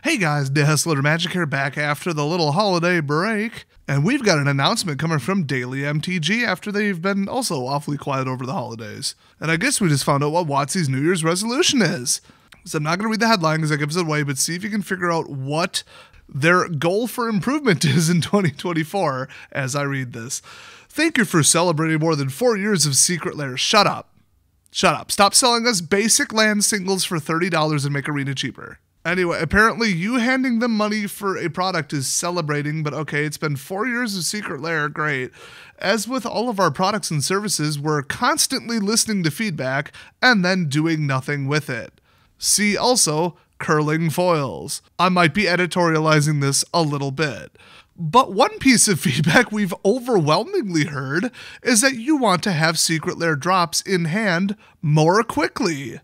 Hey guys, Dazzler Magic here, back after the little holiday break, and we've got an announcement coming from Daily MTG after they've been also awfully quiet over the holidays. And I guess we just found out what WOTC's New Year's resolution is. So I'm not going to read the headline because that gives it away, but see if you can figure out what their goal for improvement is in 2024 as I read this. Thank you for celebrating more than 4 years of Secret Lair. Shut up. Shut up. Stop selling us basic land singles for $30 and make Arena cheaper. Anyway, apparently you handing them money for a product is celebrating, but okay, it's been 4 years of Secret Lair, great. As with all of our products and services, we're constantly listening to feedback and then doing nothing with it. See also, curling foils. I might be editorializing this a little bit. But one piece of feedback we've overwhelmingly heard is that you want to have Secret Lair drops in hand more quickly.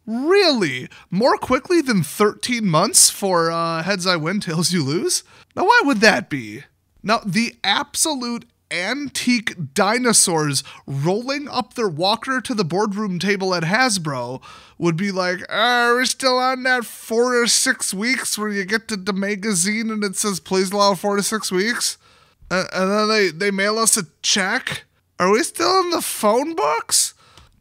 Really? More quickly than 13 months for heads I win, tails you lose? Now why would that be? Now the absolute antique dinosaurs rolling up their walker to the boardroom table at Hasbro would be like, are we still on that 4 to 6 weeks where you get to the magazine and it says please allow 4 to 6 weeks? And then they mail us a check? Are we still in the phone books?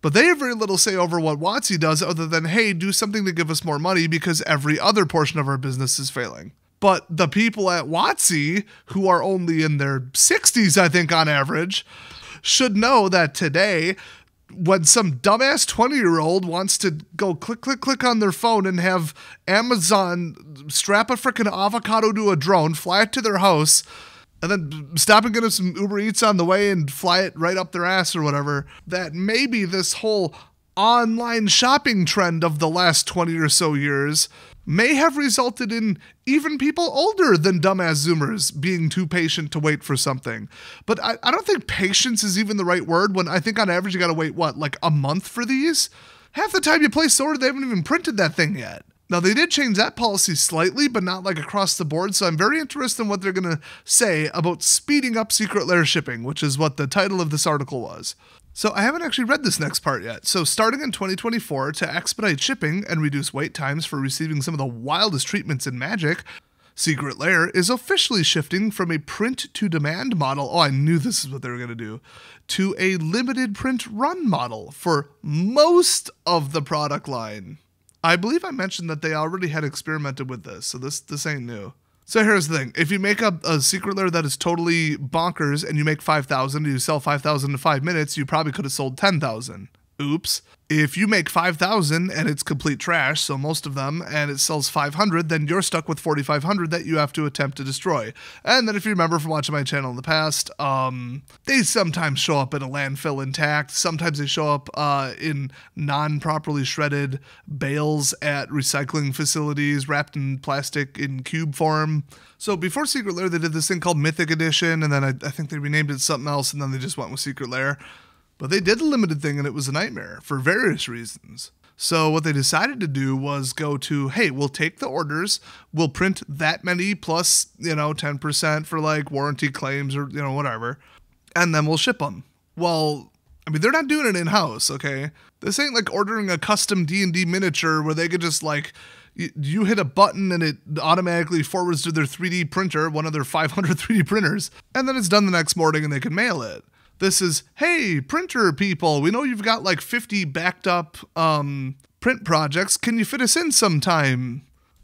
But they have very little say over what WOTC does other than, hey, do something to give us more money because every other portion of our business is failing. But the people at WOTC, who are only in their 60s, I think, on average, should know that today, when some dumbass 20-year-old wants to go click, click, click on their phone and have Amazon strap a freaking avocado to a drone, fly it to their house, and then stop and get them some Uber Eats on the way and fly it right up their ass or whatever, that maybe this whole online shopping trend of the last 20 or so years may have resulted in even people older than dumbass Zoomers being too patient to wait for something. But I don't think patience is even the right word when I think on average you gotta wait, what, like a month for these? Half the time you place the order, they haven't even printed that thing yet. Now, they did change that policy slightly, but not like across the board, so I'm very interested in what they're going to say about speeding up Secret Lair shipping, which is what the title of this article was. So I haven't actually read this next part yet. So starting in 2024, to expedite shipping and reduce wait times for receiving some of the wildest treatments in Magic, Secret Lair is officially shifting from a print-to-demand model, oh, I knew this is what they were going to do, to a limited print run model for most of the product line. I believe I mentioned that they already had experimented with this, so this ain't new. So here's the thing. If you make a Secret Lair that is totally bonkers and you make 5,000 and you sell 5,000 in 5 minutes, you probably could have sold 10,000. Oops. If you make 5,000 and it's complete trash, so most of them, and it sells 500, then you're stuck with 4,500 that you have to attempt to destroy. And then if you remember from watching my channel in the past, they sometimes show up in a landfill intact. Sometimes they show up in non-properly shredded bales at recycling facilities wrapped in plastic in cube form. So before Secret Lair, they did this thing called Mythic Edition, and then I think they renamed it something else, and then they just went with Secret Lair. But they did a limited thing and it was a nightmare for various reasons. So what they decided to do was go to, hey, we'll take the orders, we'll print that many plus, 10% for like warranty claims or, whatever, and then we'll ship them. Well, I mean, they're not doing it in-house, okay? This ain't like ordering a custom D&D miniature where they could just like, you hit a button and it automatically forwards to their 3D printer, one of their 500 3D printers, and then it's done the next morning and they can mail it. This is, hey, printer people, we know you've got like 50 backed up print projects. Can you fit us in sometime?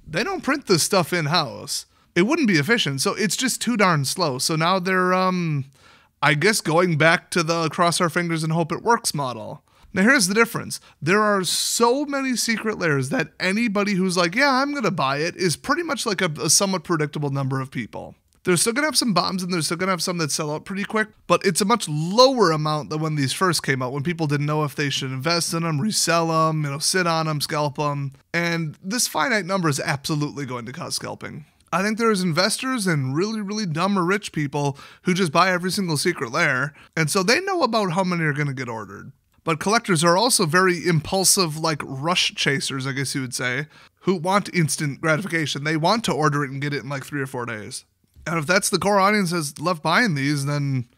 They don't print this stuff in-house. It wouldn't be efficient, so it's just too darn slow. So now they're, I guess, going back to the cross our fingers and hope it works model. Now here's the difference. There are so many Secret Lairs that anybody who's like, yeah, I'm going to buy it is pretty much like a somewhat predictable number of people. They're still going to have some bombs and they're still going to have some that sell out pretty quick, but it's a much lower amount than when these first came out, when people didn't know if they should invest in them, resell them, sit on them, scalp them. And this finite number is absolutely going to cause scalping. I think there's investors and really, really dumb or rich people who just buy every single Secret Lair, and so they know about how many are going to get ordered. But collectors are also very impulsive, like rush chasers, I guess you would say, who want instant gratification. They want to order it and get it in like 3 or 4 days. And if that's the core audience that's left buying these, then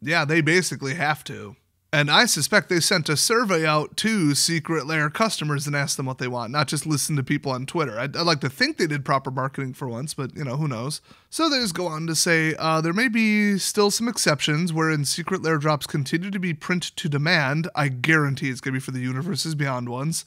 yeah, they basically have to. And I suspect they sent a survey out to Secret Lair customers and asked them what they want, not just listen to people on Twitter. I'd like to think they did proper marketing for once, but, who knows. So they just go on to say, there may be still some exceptions wherein Secret Lair drops continue to be print to demand. I guarantee it's going to be for the Universes Beyond ones.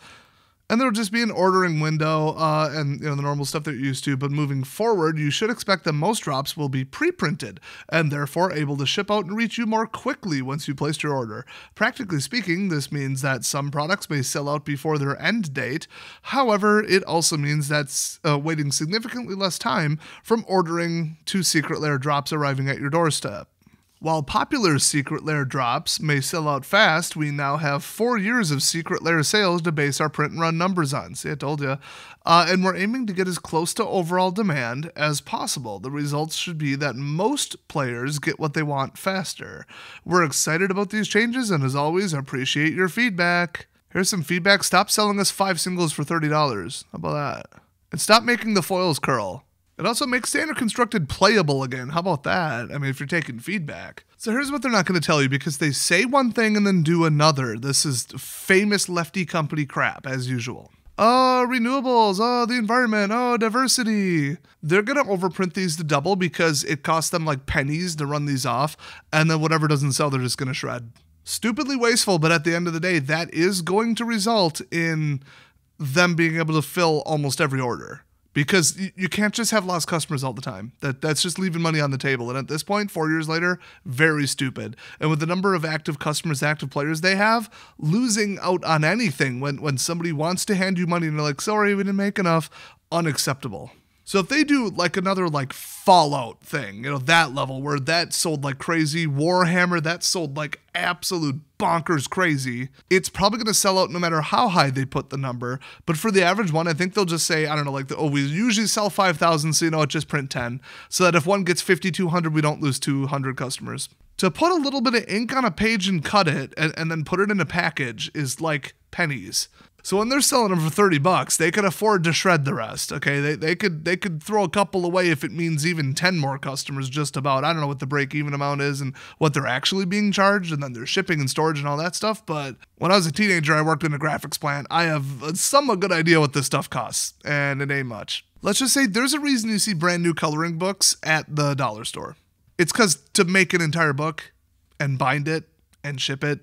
And there'll just be an ordering window and the normal stuff that you're used to. But moving forward, you should expect that most drops will be pre-printed and therefore able to ship out and reach you more quickly once you placed your order. Practically speaking, this means that some products may sell out before their end date. However, it also means that's waiting significantly less time from ordering to Secret Lair drops arriving at your doorstep. While popular Secret Lair drops may sell out fast, we now have 4 years of Secret Lair sales to base our print and run numbers on. See, I told you. And we're aiming to get as close to overall demand as possible. The results should be that most players get what they want faster. We're excited about these changes, and as always, appreciate your feedback. Here's some feedback. Stop selling us 5 singles for $30. How about that? And stop making the foils curl. It also makes standard constructed playable again. How about that? I mean, if you're taking feedback. So here's what they're not going to tell you because they say one thing and then do another. This is famous lefty company crap, as usual. Oh, renewables. Oh, the environment. Oh, diversity. They're going to overprint these to double because it costs them like pennies to run these off. And then whatever doesn't sell, they're just going to shred. Stupidly wasteful, but at the end of the day, that is going to result in them being able to fill almost every order. Because you can't just have lost customers all the time. That's just leaving money on the table. And at this point, 4 years later, very stupid. And with the number of active customers, active players they have, losing out on anything when somebody wants to hand you money and they're like, sorry, we didn't make enough, unacceptable. So if they do like another like Fallout thing, that level where that sold like crazy, Warhammer, that sold like absolute bonkers crazy, it's probably going to sell out no matter how high they put the number. But for the average one, I think they'll just say, I don't know, we usually sell 5,000, so just print 10. So that if one gets 5,200, we don't lose 200 customers. To put a little bit of ink on a page and cut it and then put it in a package is like pennies. So when they're selling them for $30, they could afford to shred the rest. Okay, they could throw a couple away if it means even 10 more customers. Just about. I don't know what the break-even amount is and what they're actually being charged, and then their shipping and storage and all that stuff. But when I was a teenager, I worked in a graphics plant. I have a somewhat good idea what this stuff costs, and it ain't much. Let's just say there's a reason you see brand new coloring books at the dollar store. It's because to make an entire book and bind it and ship it,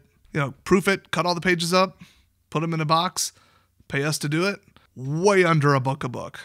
proof it, cut all the pages up, put them in a box, pay us to do it, way under a book.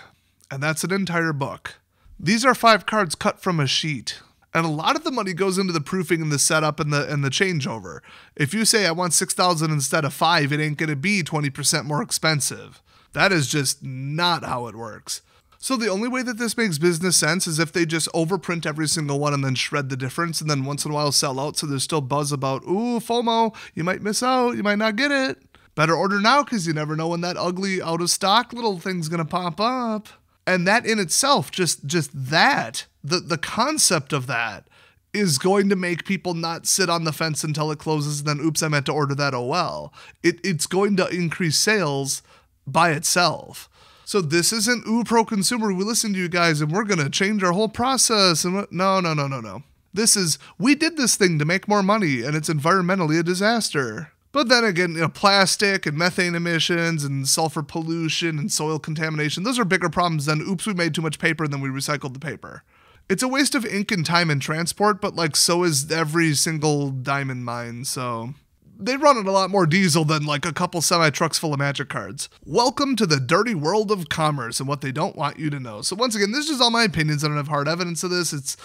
And that's an entire book. These are 5 cards cut from a sheet. And a lot of the money goes into the proofing and the setup and the changeover. If you say I want 6,000 instead of 5, it ain't going to be 20% more expensive. That is just not how it works. So the only way that this makes business sense is if they just overprint every single one and then shred the difference and then once in a while sell out so there's still buzz about, ooh, FOMO, you might miss out, you might not get it. Better order now because you never know when that ugly out of stock little thing's going to pop up. And that in itself, just that, the concept of that is going to make people not sit on the fence until it closes and then, oops, I meant to order that, oh well. It's going to increase sales by itself. So this isn't, ooh, pro-consumer, we listen to you guys and we're going to change our whole process. And no. This is, we did this thing to make more money and it's environmentally a disaster. But then again, plastic and methane emissions and sulfur pollution and soil contamination, those are bigger problems than, oops, we made too much paper and then we recycled the paper. It's a waste of ink and time and transport, but so is every single diamond mine, so they run on a lot more diesel than a couple semi-trucks full of magic cards. Welcome to the dirty world of commerce and what they don't want you to know. So once again, this is just all my opinions. I don't have hard evidence of this.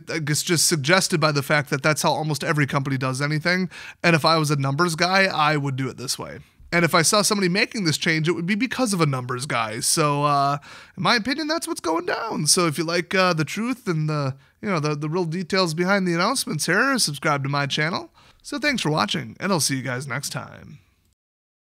I guess just suggested by the fact that that's how almost every company does anything. And if I was a numbers guy, I would do it this way. And if I saw somebody making this change, it would be because of a numbers guy. So in my opinion, that's what's going down. So if you like the truth and the real details behind the announcements here, subscribe to my channel. So thanks for watching, and I'll see you guys next time.